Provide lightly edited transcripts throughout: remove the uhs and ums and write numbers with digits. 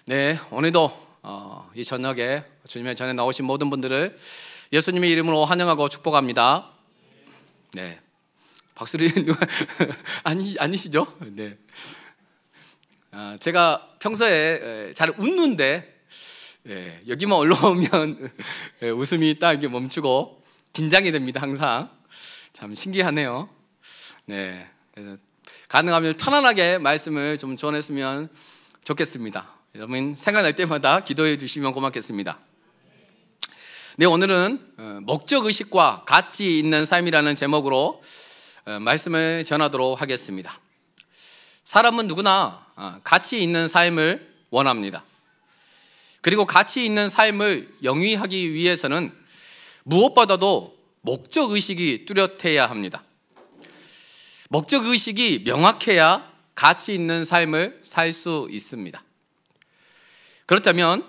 네, 오늘도 이 저녁에 주님의 전에 나오신 모든 분들을 예수님의 이름으로 환영하고 축복합니다. 네, 박수리 누가 아니시죠? 네, 제가 평소에 잘 웃는데 여기만 올라오면 웃음이 딱 이렇게 멈추고 긴장이 됩니다. 항상 참 신기하네요. 네, 가능하면 편안하게 말씀을 좀 전했으면 좋겠습니다. 여러분 생각날 때마다 기도해 주시면 고맙겠습니다. 네, 오늘은 목적의식과 가치 있는 삶이라는 제목으로 말씀을 전하도록 하겠습니다. 사람은 누구나 가치 있는 삶을 원합니다. 그리고 가치 있는 삶을 영위하기 위해서는 무엇보다도 목적의식이 뚜렷해야 합니다. 목적의식이 명확해야 가치 있는 삶을 살 수 있습니다. 그렇다면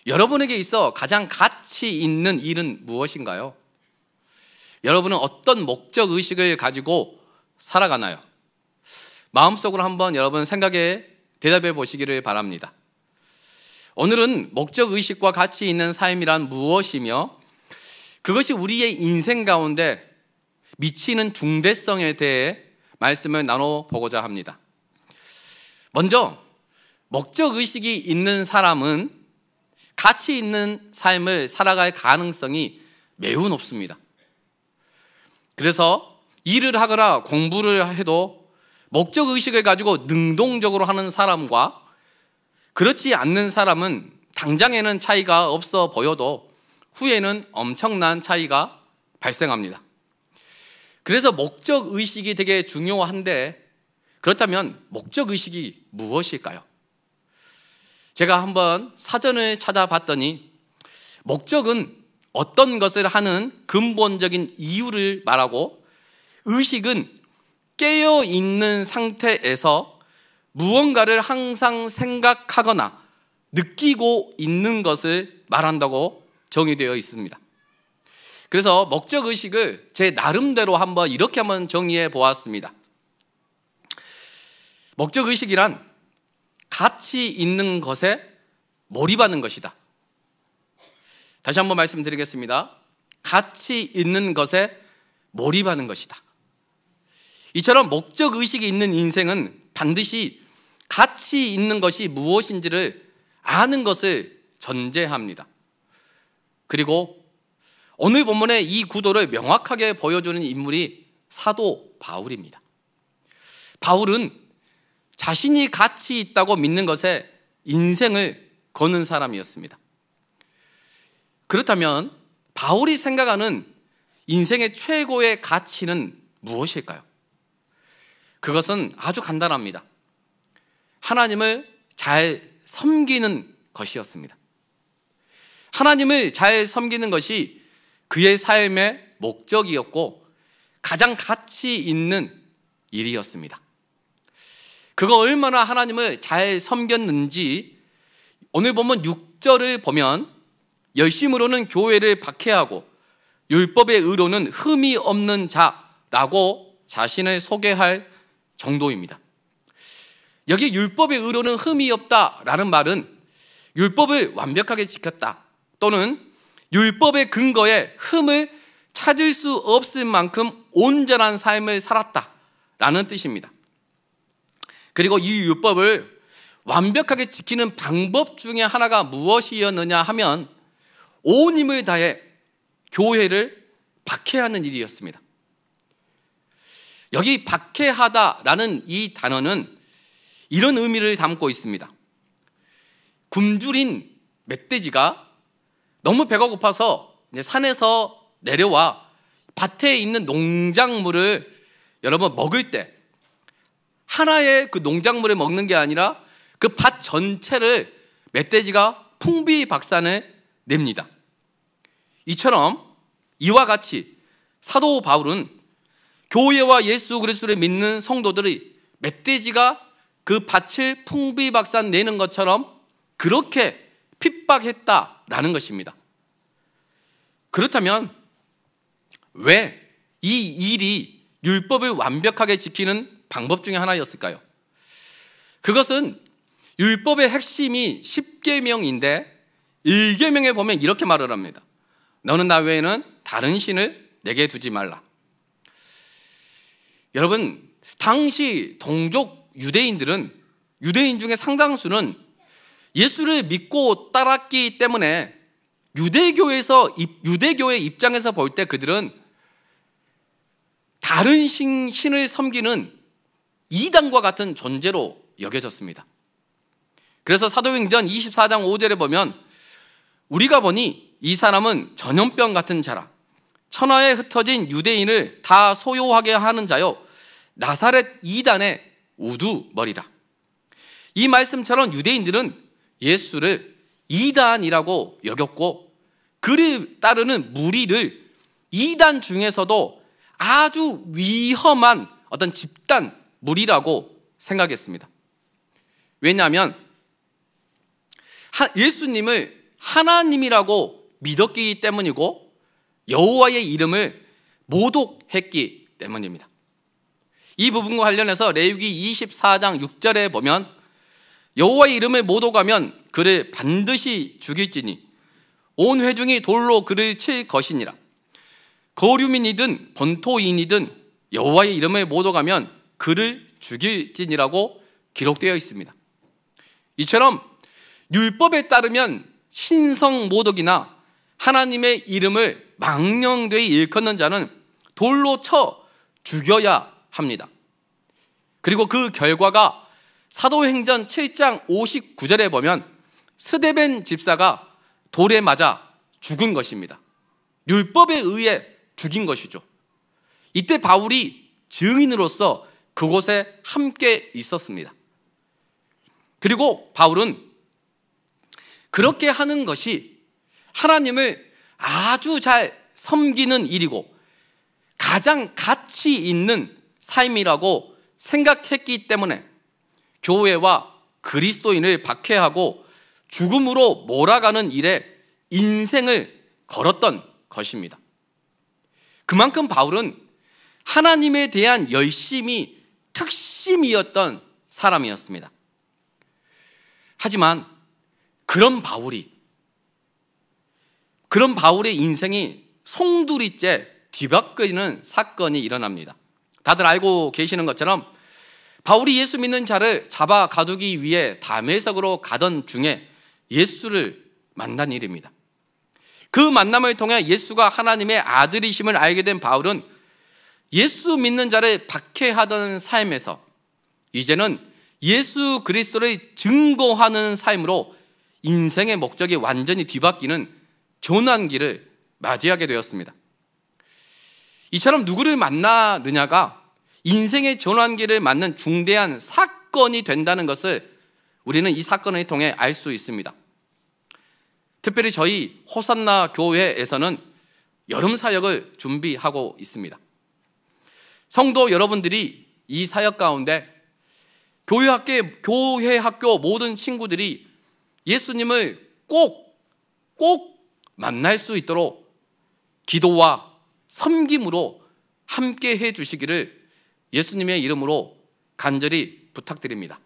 여러분에게 있어 가장 가치 있는 일은 무엇인가요? 여러분은 어떤 목적의식을 가지고 살아가나요? 마음속으로 한번 여러분 생각에 대답해 보시기를 바랍니다. 오늘은 목적의식과 가치 있는 삶이란 무엇이며 그것이 우리의 인생 가운데 미치는 중대성에 대해 말씀을 나눠보고자 합니다. 먼저 목적의식이 있는 사람은 가치 있는 삶을 살아갈 가능성이 매우 높습니다. 그래서 일을 하거나 공부를 해도 목적의식을 가지고 능동적으로 하는 사람과 그렇지 않는 사람은 당장에는 차이가 없어 보여도 후에는 엄청난 차이가 발생합니다. 그래서 목적의식이 되게 중요한데 그렇다면 목적의식이 무엇일까요? 제가 한번 사전을 찾아봤더니 목적은 어떤 것을 하는 근본적인 이유를 말하고 의식은 깨어있는 상태에서 무언가를 항상 생각하거나 느끼고 있는 것을 말한다고 정의되어 있습니다. 그래서 목적의식을 제 나름대로 이렇게 한번 정의해 보았습니다. 목적의식이란 가치 있는 것에 몰입하는 것이다. 다시 한번 말씀드리겠습니다. 가치 있는 것에 몰입하는 것이다. 이처럼 목적의식이 있는 인생은 반드시 가치 있는 것이 무엇인지를 아는 것을 전제합니다. 그리고 오늘 본문의 이 구도를 명확하게 보여주는 인물이 사도 바울입니다. 바울은 자신이 가치 있다고 믿는 것에 인생을 거는 사람이었습니다. 그렇다면 바울이 생각하는 인생의 최고의 가치는 무엇일까요? 그것은 아주 간단합니다. 하나님을 잘 섬기는 것이었습니다. 하나님을 잘 섬기는 것이 그의 삶의 목적이었고 가장 가치 있는 일이었습니다. 그가 얼마나 하나님을 잘 섬겼는지 오늘 보면 6절을 보면 열심으로는 교회를 박해하고 율법의 의로는 흠이 없는 자라고 자신을 소개할 정도입니다. 여기 율법의 의로는 흠이 없다라는 말은 율법을 완벽하게 지켰다 또는 율법의 근거에 흠을 찾을 수 없을 만큼 온전한 삶을 살았다라는 뜻입니다. 그리고 이 율법을 완벽하게 지키는 방법 중에 하나가 무엇이었느냐 하면 온 힘을 다해 교회를 박해하는 일이었습니다. 여기 박해하다라는 이 단어는 이런 의미를 담고 있습니다. 굶주린 멧돼지가 너무 배가 고파서 산에서 내려와 밭에 있는 농작물을 여러분 먹을 때 하나의 그 농작물을 먹는 게 아니라 그 밭 전체를 멧돼지가 풍비박산을 냅니다. 이처럼 이와 같이 사도 바울은 교회와 예수 그리스도를 믿는 성도들이 멧돼지가 그 밭을 풍비박산 내는 것처럼 그렇게 핍박했다라는 것입니다. 그렇다면 왜 이 일이 율법을 완벽하게 지키는 방법 중에 하나였을까요? 그것은 율법의 핵심이 10계명인데 1계명에 보면 이렇게 말을 합니다. 너는 나 외에는 다른 신을 내게 두지 말라. 여러분, 당시 동족 유대인들은, 유대인 중에 상당수는 예수를 믿고 따랐기 때문에 유대교의 입장에서 볼 때 그들은 다른 신을 섬기는 이단과 같은 존재로 여겨졌습니다. 그래서 사도행전 24장 5절에 보면 우리가 보니 이 사람은 전염병 같은 자라, 천하에 흩어진 유대인을 다 소요하게 하는 자요, 나사렛 이단의 우두머리라. 이 말씀처럼 유대인들은 예수를 이단이라고 여겼고, 그를 따르는 무리를 이단 중에서도 아주 위험한 어떤 집단 무리라고 생각했습니다. 왜냐하면 예수님을 하나님이라고 믿었기 때문이고 여호와의 이름을 모독했기 때문입니다. 이 부분과 관련해서 레위기 24장 6절에 보면 여호와의 이름을 모독하면 그를 반드시 죽일지니 온 회중이 돌로 그를 칠 것이니라. 거류민이든 본토인이든 여호와의 이름을 모독하면 그를 죽일지니라고 기록되어 있습니다. 이처럼 율법에 따르면 신성 모독이나 하나님의 이름을 망령되이 일컫는 자는 돌로 쳐 죽여야 합니다. 그리고 그 결과가 사도행전 7장 59절에 보면 스데벤 집사가 돌에 맞아 죽은 것입니다. 율법에 의해 죽인 것이죠. 이때 바울이 증인으로서 그곳에 함께 있었습니다. 그리고 바울은 그렇게 하는 것이 하나님을 아주 잘 섬기는 일이고 가장 가치 있는 삶이라고 생각했기 때문에 교회와 그리스도인을 박해하고 죽음으로 몰아가는 일에 인생을 걸었던 것입니다. 그만큼 바울은 하나님에 대한 열심이 특심이었던 사람이었습니다. 하지만 그런 바울의 인생이 송두리째 뒤바뀌는 사건이 일어납니다. 다들 알고 계시는 것처럼 바울이 예수 믿는 자를 잡아 가두기 위해 다메섹으로 가던 중에 예수를 만난 일입니다. 그 만남을 통해 예수가 하나님의 아들이심을 알게 된 바울은 예수 믿는 자를 박해하던 삶에서 이제는 예수 그리스도를 증거하는 삶으로 인생의 목적이 완전히 뒤바뀌는 전환기를 맞이하게 되었습니다. 이처럼 누구를 만나느냐가 인생의 전환기를 맞는 중대한 사건이 된다는 것을 우리는 이 사건을 통해 알 수 있습니다. 특별히 저희 호산나 교회에서는 여름 사역을 준비하고 있습니다. 성도 여러분들이 이 사역 가운데 교회 학교 모든 친구들이 예수님을 꼭 만날 수 있도록 기도와 섬김으로 함께 해 주시기를 예수님의 이름으로 간절히 부탁드립니다.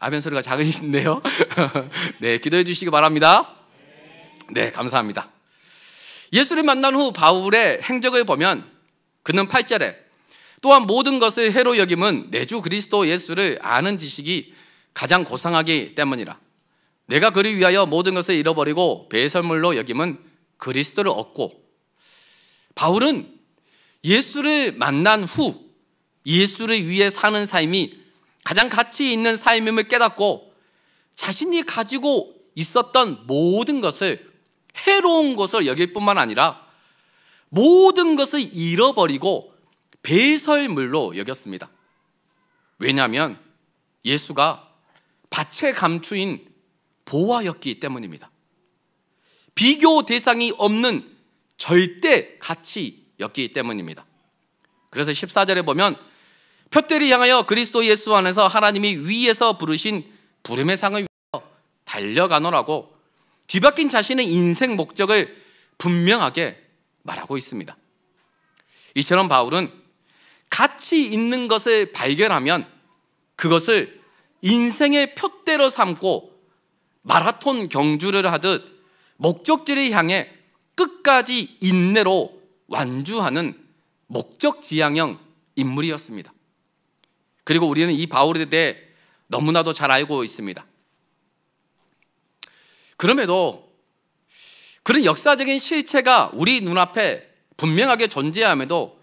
아멘 소리가 작으신데요. 네, 기도해 주시기 바랍니다. 네, 감사합니다. 예수를 만난 후 바울의 행적을 보면 그는 8절에 또한 모든 것을 해로 여김은 내 주 그리스도 예수를 아는 지식이 가장 고상하기 때문이라. 내가 그를 위하여 모든 것을 잃어버리고 배설물로 여김은 그리스도를 얻고. 바울은 예수를 만난 후 예수를 위해 사는 삶이 가장 가치 있는 삶임을 깨닫고 자신이 가지고 있었던 모든 것을 해로운 것을 여길 뿐만 아니라 모든 것을 잃어버리고 배설물로 여겼습니다. 왜냐하면 예수가 밭의 감추인 보화였기 때문입니다. 비교 대상이 없는 절대 가치였기 때문입니다. 그래서 14절에 보면 표대를 향하여 그리스도 예수 안에서 하나님이 위에서 부르신 부름의 상을 위하여 달려가노라고 뒤바뀐 자신의 인생 목적을 분명하게 말하고 있습니다. 이처럼 바울은 가치 있는 것을 발견하면 그것을 인생의 표대로 삼고 마라톤 경주를 하듯 목적지를 향해 끝까지 인내로 완주하는 목적지향형 인물이었습니다. 그리고 우리는 이 바울에 대해 너무나도 잘 알고 있습니다. 그럼에도 그런 역사적인 실체가 우리 눈앞에 분명하게 존재함에도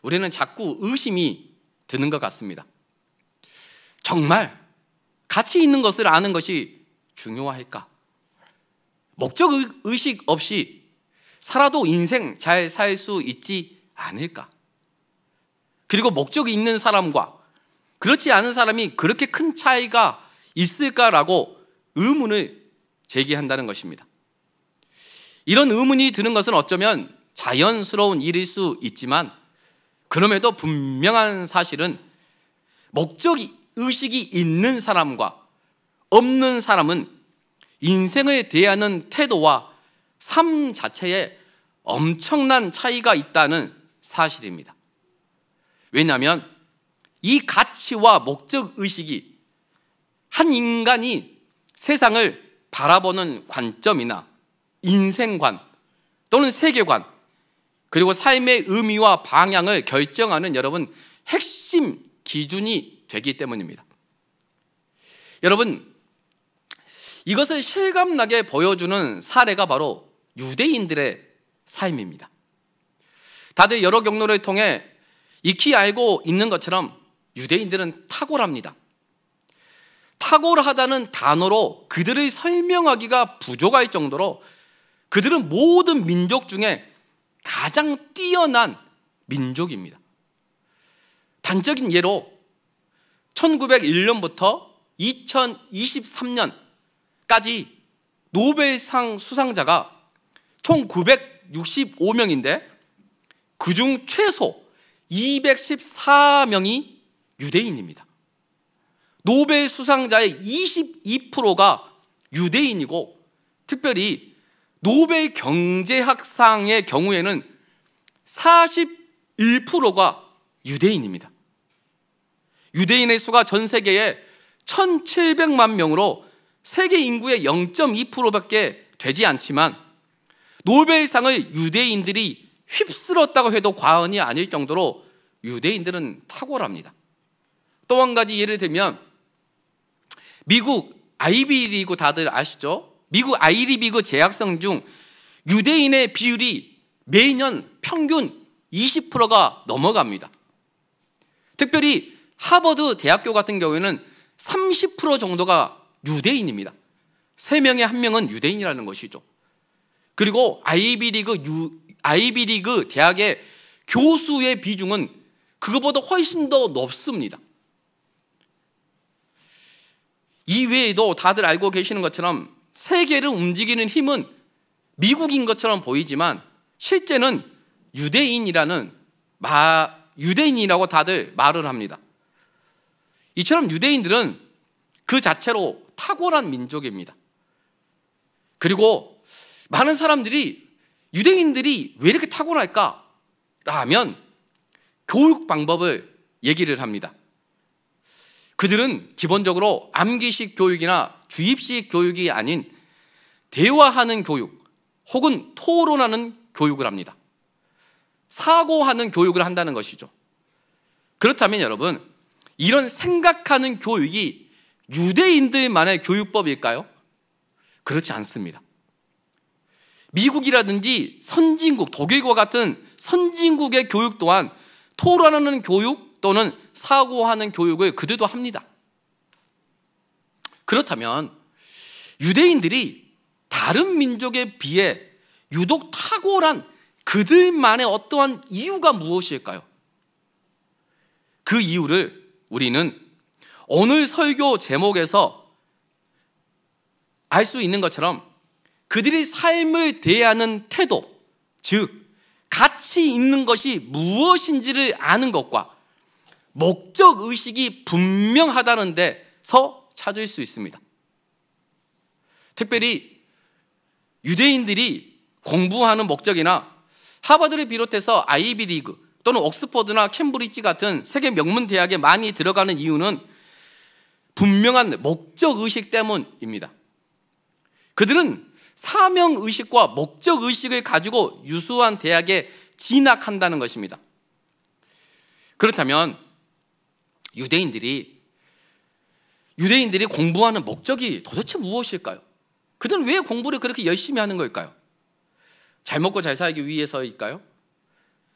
우리는 자꾸 의심이 드는 것 같습니다. 정말 가치 있는 것을 아는 것이 중요할까? 목적의식 없이 살아도 인생 잘 살 수 있지 않을까? 그리고 목적이 있는 사람과 그렇지 않은 사람이 그렇게 큰 차이가 있을까라고 의문을 제기한다는 것입니다. 이런 의문이 드는 것은 어쩌면 자연스러운 일일 수 있지만 그럼에도 분명한 사실은 목적의식이 있는 사람과 없는 사람은 인생을 대하는 태도와 삶 자체에 엄청난 차이가 있다는 사실입니다. 왜냐하면 이 가치와 목적의식이 한 인간이 세상을 바라보는 관점이나 인생관 또는 세계관 그리고 삶의 의미와 방향을 결정하는 여러분 핵심 기준이 되기 때문입니다. 여러분, 이것을 실감나게 보여주는 사례가 바로 유대인들의 삶입니다. 다들 여러 경로를 통해 익히 알고 있는 것처럼 유대인들은 탁월합니다. 탁월하다는 단어로 그들을 설명하기가 부족할 정도로 그들은 모든 민족 중에 가장 뛰어난 민족입니다. 단적인 예로 1901년부터 2023년까지 노벨상 수상자가 총 965명인데 그중 최소 214명이 유대인입니다. 노벨 수상자의 22%가 유대인이고 특별히 노벨 경제학상의 경우에는 41%가 유대인입니다. 유대인의 수가 전 세계에 1700만 명으로 세계 인구의 0.2%밖에 되지 않지만 노벨상을 유대인들이 휩쓸었다고 해도 과언이 아닐 정도로 유대인들은 탁월합니다. 또 한 가지 예를 들면 미국 아이비리그 다들 아시죠? 미국 아이비리그 재학생 중 유대인의 비율이 매년 평균 20%가 넘어갑니다. 특별히 하버드 대학교 같은 경우에는 30% 정도가 유대인입니다. 3명에 1명은 유대인이라는 것이죠. 그리고 아이비리그 대학의 교수의 비중은 그것보다 훨씬 더 높습니다. 이외에도 다들 알고 계시는 것처럼 세계를 움직이는 힘은 미국인 것처럼 보이지만 실제는 유대인이라고 다들 말을 합니다. 이처럼 유대인들은 그 자체로 탁월한 민족입니다. 그리고 많은 사람들이 유대인들이 왜 이렇게 탁월할까? 라면 교육 방법을 얘기를 합니다. 그들은 기본적으로 암기식 교육이나 주입식 교육이 아닌 대화하는 교육 혹은 토론하는 교육을 합니다. 사고하는 교육을 한다는 것이죠. 그렇다면 여러분, 이런 생각하는 교육이 유대인들만의 교육법일까요? 그렇지 않습니다. 미국이라든지 선진국, 독일과 같은 선진국의 교육 또한 토론하는 교육 또는 사고하는 교육을 그들도 합니다. 그렇다면 유대인들이 다른 민족에 비해 유독 탁월한 그들만의 어떠한 이유가 무엇일까요? 그 이유를 우리는 오늘 설교 제목에서 알 수 있는 것처럼 그들이 삶을 대하는 태도, 즉 가치 있는 것이 무엇인지를 아는 것과 목적의식이 분명하다는 데서 찾을 수 있습니다. 특별히 유대인들이 공부하는 목적이나 하버드를 비롯해서 아이비리그 또는 옥스퍼드나 캠브리지 같은 세계 명문 대학에 많이 들어가는 이유는 분명한 목적의식 때문입니다. 그들은 사명의식과 목적의식을 가지고 유수한 대학에 진학한다는 것입니다. 그렇다면 유대인들이 공부하는 목적이 도대체 무엇일까요? 그들은 왜 공부를 그렇게 열심히 하는 걸까요? 잘 먹고 잘 살기 위해서일까요?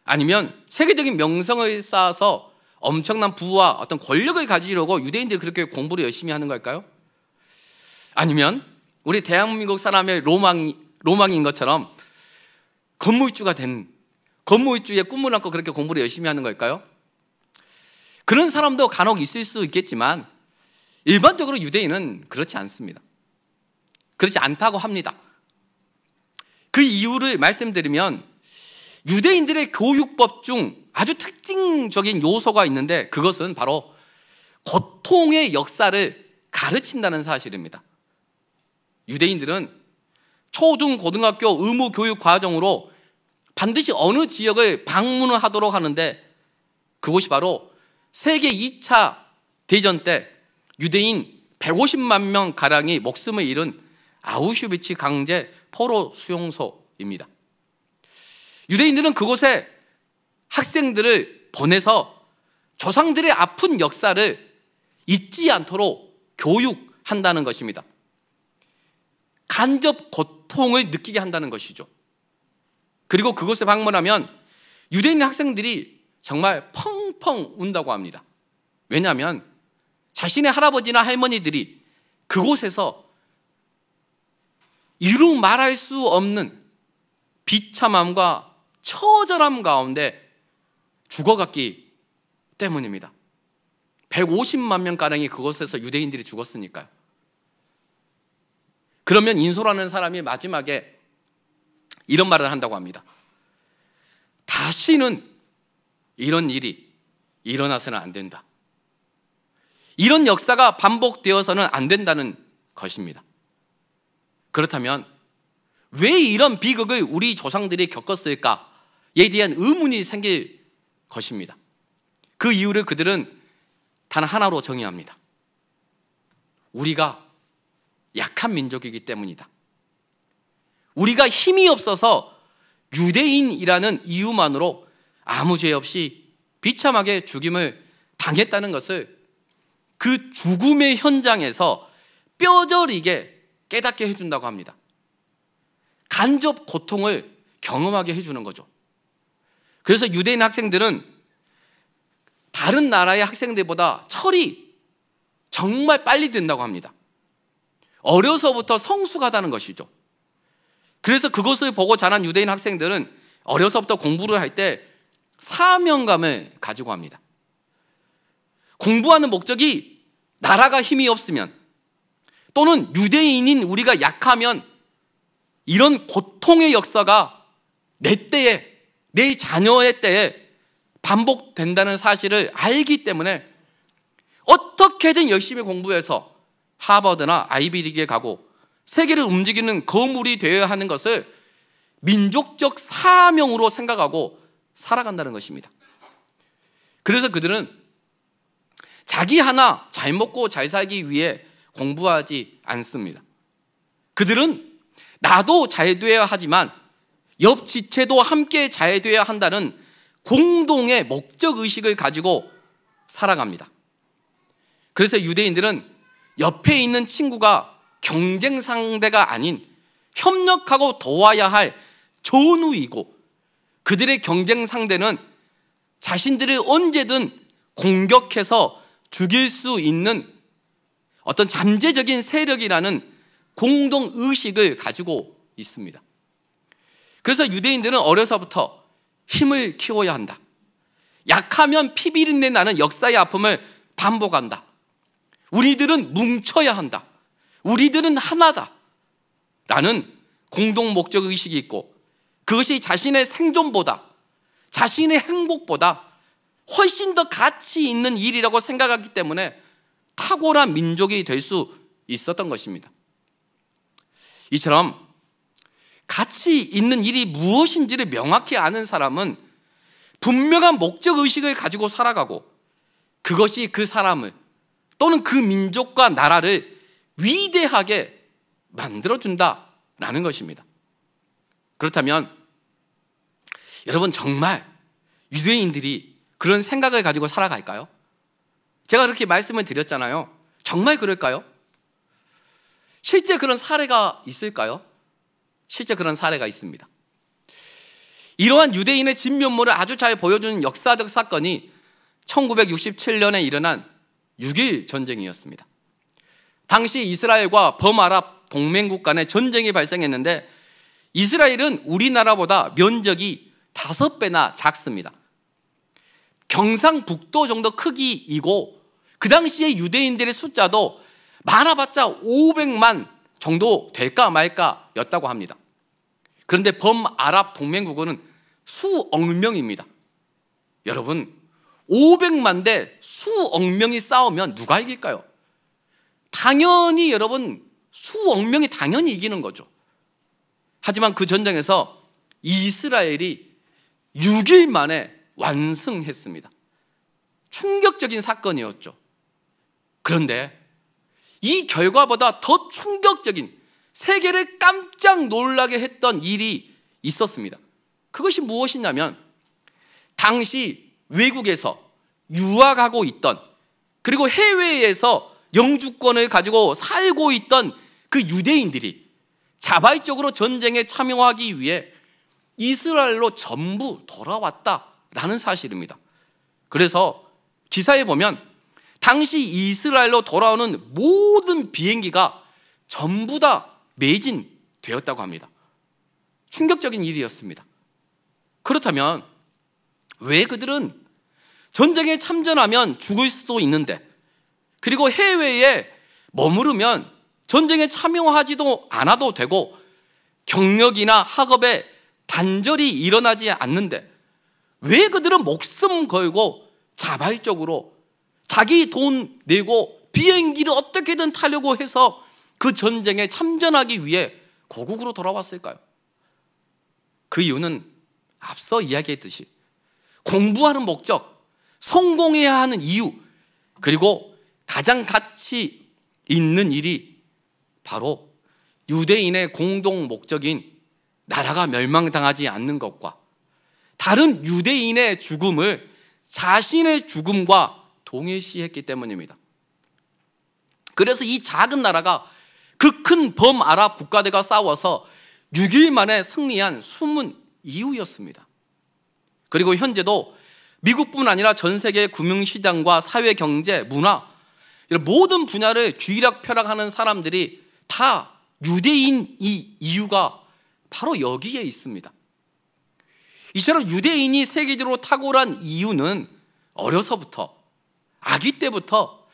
아니면 세계적인 명성을 쌓아서 엄청난 부와 어떤 권력을 가지려고 유대인들이 그렇게 공부를 열심히 하는 걸까요? 아니면 우리 대한민국 사람의 로망인 것처럼 건물주의 꿈을 안고 그렇게 공부를 열심히 하는 걸까요? 그런 사람도 간혹 있을 수 있겠지만 일반적으로 유대인은 그렇지 않습니다. 그렇지 않다고 합니다. 그 이유를 말씀드리면 유대인들의 교육법 중 아주 특징적인 요소가 있는데 그것은 바로 고통의 역사를 가르친다는 사실입니다. 유대인들은 초등 고등학교 의무 교육 과정으로 반드시 어느 지역을 방문을 하도록 하는데 그곳이 바로 세계 2차 대전 때 유대인 150만 명 가량이 목숨을 잃은 아우슈비츠 강제 포로 수용소입니다. 유대인들은 그곳에 학생들을 보내서 조상들의 아픈 역사를 잊지 않도록 교육한다는 것입니다. 간접 고통을 느끼게 한다는 것이죠. 그리고 그곳에 방문하면 유대인 학생들이 정말 펑펑 운다고 합니다. 왜냐하면 자신의 할아버지나 할머니들이 그곳에서 이루 말할 수 없는 비참함과 처절함 가운데 죽어갔기 때문입니다. 150만 명가량이 그곳에서 유대인들이 죽었으니까요. 그러면 인소라는 사람이 마지막에 이런 말을 한다고 합니다. 다시는 이런 일이 일어나서는 안 된다. 이런 역사가 반복되어서는 안 된다는 것입니다. 그렇다면 왜 이런 비극을 우리 조상들이 겪었을까에 대한 의문이 생길 것입니다. 그 이유를 그들은 단 하나로 정의합니다. 우리가 약한 민족이기 때문이다. 우리가 힘이 없어서 유대인이라는 이유만으로 아무 죄 없이 비참하게 죽임을 당했다는 것을 그 죽음의 현장에서 뼈저리게 깨닫게 해준다고 합니다. 간접 고통을 경험하게 해주는 거죠. 그래서 유대인 학생들은 다른 나라의 학생들보다 철이 정말 빨리 든다고 합니다. 어려서부터 성숙하다는 것이죠. 그래서 그것을 보고 자란 유대인 학생들은 어려서부터 공부를 할 때 사명감을 가지고 합니다. 공부하는 목적이 나라가 힘이 없으면 또는 유대인인 우리가 약하면 이런 고통의 역사가 내 때에, 내 자녀의 때에 반복된다는 사실을 알기 때문에 어떻게든 열심히 공부해서 하버드나 아이비리그에 가고 세계를 움직이는 거물이 되어야 하는 것을 민족적 사명으로 생각하고 살아간다는 것입니다. 그래서 그들은 자기 하나 잘 먹고 잘 살기 위해 공부하지 않습니다. 그들은 나도 잘 돼야 하지만 옆 지체도 함께 잘 돼야 한다는 공동의 목적의식을 가지고 살아갑니다. 그래서 유대인들은 옆에 있는 친구가 경쟁 상대가 아닌 협력하고 도와야 할 전우이고 그들의 경쟁 상대는 자신들을 언제든 공격해서 죽일 수 있는 어떤 잠재적인 세력이라는 공동의식을 가지고 있습니다. 그래서 유대인들은 어려서부터 힘을 키워야 한다. 약하면 피비린내 나는 역사의 아픔을 반복한다. 우리들은 뭉쳐야 한다. 우리들은 하나다. 라는 공동 목적 의식이 있고 그것이 자신의 생존보다 자신의 행복보다 훨씬 더 가치 있는 일이라고 생각하기 때문에 탁월한 민족이 될 수 있었던 것입니다. 이처럼 가치 있는 일이 무엇인지를 명확히 아는 사람은 분명한 목적의식을 가지고 살아가고 그것이 그 사람을 또는 그 민족과 나라를 위대하게 만들어준다라는 것입니다. 그렇다면 여러분, 정말 유대인들이 그런 생각을 가지고 살아갈까요? 제가 그렇게 말씀을 드렸잖아요. 정말 그럴까요? 실제 그런 사례가 있을까요? 실제 그런 사례가 있습니다. 이러한 유대인의 진면모를 아주 잘 보여주는 역사적 사건이 1967년에 일어난 6.1 전쟁이었습니다. 당시 이스라엘과 범아랍 동맹국 간의 전쟁이 발생했는데 이스라엘은 우리나라보다 면적이 5배나 작습니다. 경상북도 정도 크기이고 그 당시에 유대인들의 숫자도 많아봤자 500만 정도 될까 말까 였다고 합니다. 그런데 범아랍 동맹국은 수억 명입니다. 여러분, 500만 대 수억 명이 싸우면 누가 이길까요? 당연히 여러분, 수억 명이 당연히 이기는 거죠. 하지만 그 전쟁에서 이스라엘이 6일 만에 완승했습니다. 충격적인 사건이었죠. 그런데 이 결과보다 더 충격적인, 세계를 깜짝 놀라게 했던 일이 있었습니다. 그것이 무엇이냐면 당시 외국에서 유학하고 있던, 그리고 해외에서 영주권을 가지고 살고 있던 그 유대인들이 자발적으로 전쟁에 참여하기 위해 이스라엘로 전부 돌아왔다라는 사실입니다. 그래서 기사에 보면 당시 이스라엘로 돌아오는 모든 비행기가 전부 다 매진되었다고 합니다. 충격적인 일이었습니다. 그렇다면 왜 그들은 전쟁에 참전하면 죽을 수도 있는데, 그리고 해외에 머무르면 전쟁에 참여하지도 않아도 되고 경력이나 학업에 단절이 일어나지 않는데 왜 그들은 목숨 걸고 자발적으로 자기 돈 내고 비행기를 어떻게든 타려고 해서 그 전쟁에 참전하기 위해 고국으로 돌아왔을까요? 그 이유는 앞서 이야기했듯이 공부하는 목적, 성공해야 하는 이유, 그리고 가장 가치 있는 일이 바로 유대인의 공동 목적인 나라가 멸망당하지 않는 것과 다른 유대인의 죽음을 자신의 죽음과 동일시했기 때문입니다. 그래서 이 작은 나라가 그 큰 범아랍 국가들과 싸워서 6일 만에 승리한 숨은 이유였습니다. 그리고 현재도 미국뿐 아니라 전 세계의 금융시장과 사회, 경제, 문화, 이런 모든 분야를 쥐락펴락하는 사람들이 다 유대인 이 이유가 바로 여기에 있습니다. 이처럼 유대인이 세계적으로 탁월한 이유는 어려서부터, 아기 때부터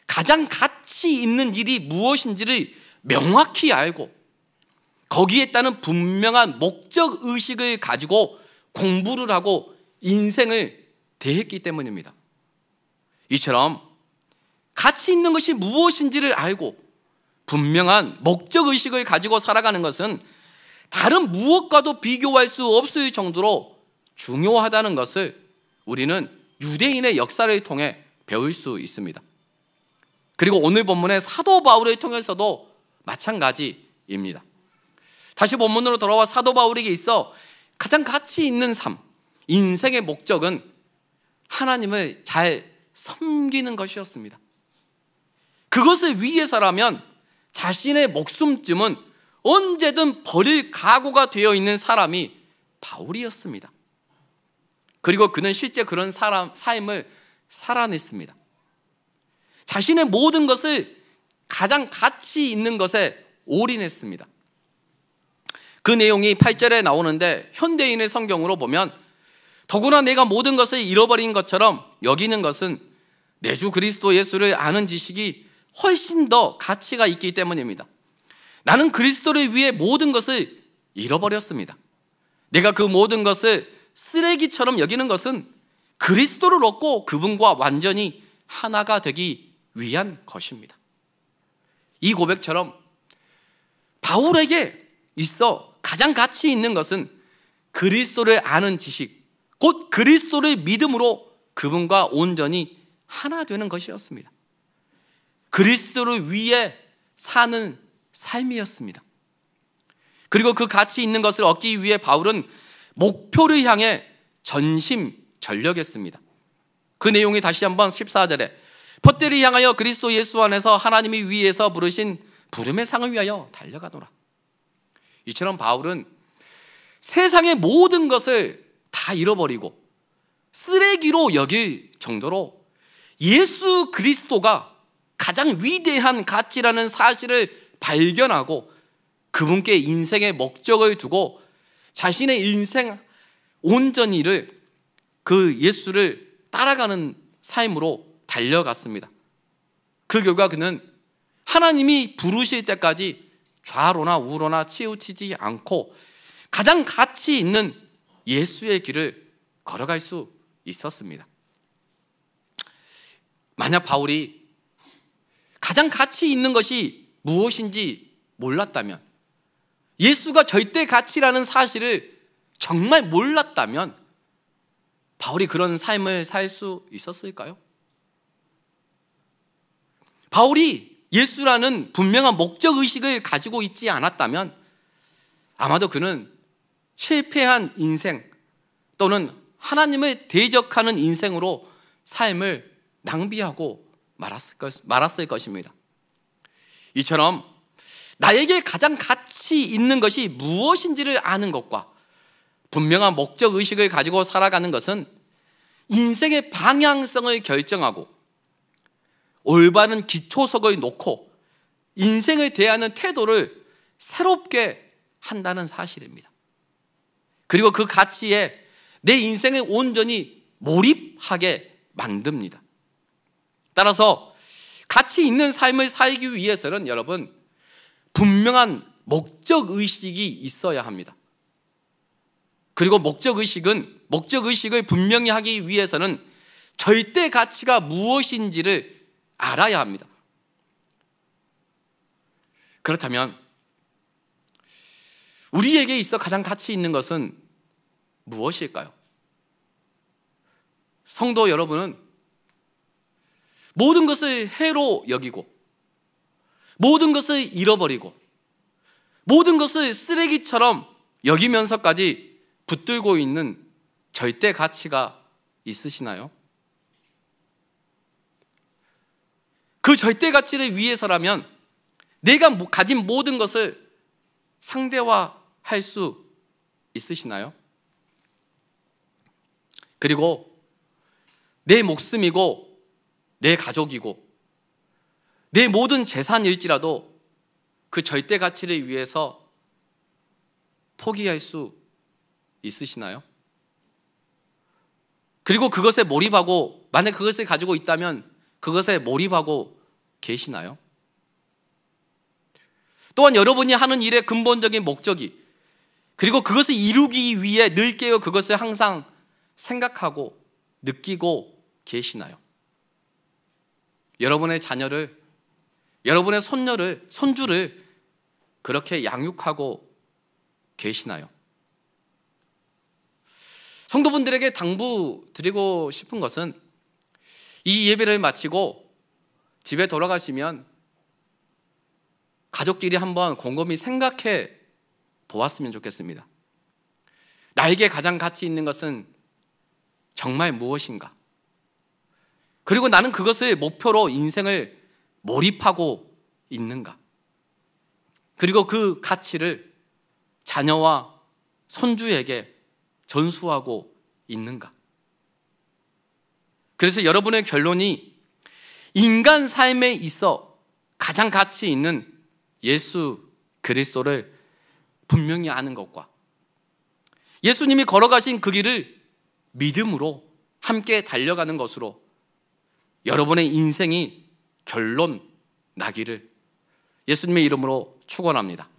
가장 가치 있는 일이 무엇인지를 명확히 알고 거기에 따른 분명한 목적 의식을 가지고 공부를 하고 인생을 대했기 때문입니다. 이처럼 가치 있는 것이 무엇인지를 알고 분명한 목적 의식을 가지고 살아가는 것은 다른 무엇과도 비교할 수 없을 정도로 중요하다는 것을 우리는 유대인의 역사를 통해 배울 수 있습니다. 그리고 오늘 본문의 사도 바울을 통해서도 마찬가지입니다. 다시 본문으로 돌아와 사도 바울에게 있어 가장 가치 있는 삶, 인생의 목적은 하나님을 잘 섬기는 것이었습니다. 그것을 위해서라면 자신의 목숨쯤은 언제든 버릴 각오가 되어 있는 사람이 바울이었습니다. 그리고 그는 실제 그런 삶을 살아냈습니다. 자신의 모든 것을 가장 가치 있는 것에 올인했습니다. 그 내용이 8절에 나오는데 현대인의 성경으로 보면 더구나 내가 모든 것을 잃어버린 것처럼 여기는 것은 내 주 그리스도 예수를 아는 지식이 훨씬 더 가치가 있기 때문입니다. 나는 그리스도를 위해 모든 것을 잃어버렸습니다. 내가 그 모든 것을 쓰레기처럼 여기는 것은 그리스도를 얻고 그분과 완전히 하나가 되기 위한 것입니다. 이 고백처럼 바울에게 있어 가장 가치 있는 것은 그리스도를 아는 지식, 곧 그리스도를 믿음으로 그분과 온전히 하나 되는 것이었습니다. 그리스도를 위해 사는 삶이었습니다. 그리고 그 가치 있는 것을 얻기 위해 바울은 목표를 향해 전심전력했습니다. 그 내용이 다시 한번 14절에 폿대를 향하여 그리스도 예수 안에서 하나님이 위에서 부르신 부름의 상을 위하여 달려가노라. 이처럼 바울은 세상의 모든 것을 다 잃어버리고 쓰레기로 여길 정도로 예수 그리스도가 가장 위대한 가치라는 사실을 발견하고 그분께 인생의 목적을 두고 자신의 인생 온전히를 그 예수를 따라가는 삶으로 달려갔습니다. 그 결과 그는 하나님이 부르실 때까지 좌로나 우로나 치우치지 않고 가장 가치 있는 예수의 길을 걸어갈 수 있었습니다. 만약 바울이 가장 가치 있는 것이 무엇인지 몰랐다면, 예수가 절대 가치라는 사실을 정말 몰랐다면 바울이 그런 삶을 살 수 있었을까요? 바울이 예수라는 분명한 목적의식을 가지고 있지 않았다면 아마도 그는 실패한 인생 또는 하나님을 대적하는 인생으로 삶을 낭비하고 말았을 것입니다. 이처럼 나에게 가장 가치 있는 것이 무엇인지를 아는 것과 분명한 목적의식을 가지고 살아가는 것은 인생의 방향성을 결정하고 올바른 기초석을 놓고 인생을 대하는 태도를 새롭게 한다는 사실입니다. 그리고 그 가치에 내 인생을 온전히 몰입하게 만듭니다. 따라서 가치 있는 삶을 살기 위해서는 여러분 분명한 목적의식이 있어야 합니다. 그리고 목적의식을 분명히 하기 위해서는 절대 가치가 무엇인지를 알아야 합니다. 그렇다면 우리에게 있어 가장 가치 있는 것은 무엇일까요? 성도 여러분은 모든 것을 해로 여기고 모든 것을 잃어버리고 모든 것을 쓰레기처럼 여기면서까지 붙들고 있는 절대 가치가 있으시나요? 그 절대 가치를 위해서라면 내가 가진 모든 것을 상대화할 수 있으시나요? 그리고 내 목숨이고 내 가족이고 내 모든 재산일지라도 그 절대 가치를 위해서 포기할 수 있으시나요? 그리고 그것에 몰입하고 만약 그것을 가지고 있다면 그것에 몰입하고 계시나요? 또한 여러분이 하는 일의 근본적인 목적이 그리고 그것을 이루기 위해 늘 깨어 그것을 항상 생각하고 느끼고 계시나요? 여러분의 자녀를, 여러분의 손주를 그렇게 양육하고 계시나요? 성도분들에게 당부드리고 싶은 것은 이 예배를 마치고 집에 돌아가시면 가족끼리 한번 곰곰이 생각해 보았으면 좋겠습니다. 나에게 가장 가치 있는 것은 정말 무엇인가? 그리고 나는 그것을 목표로 인생을 몰입하고 있는가? 그리고 그 가치를 자녀와 손주에게 전수하고 있는가? 그래서 여러분의 결론이 인간 삶에 있어 가장 가치 있는 예수 그리스도를 분명히 아는 것과 예수님이 걸어가신 그 길을 믿음으로 함께 달려가는 것으로 여러분의 인생이 결론 나기를 예수님의 이름으로 축원합니다.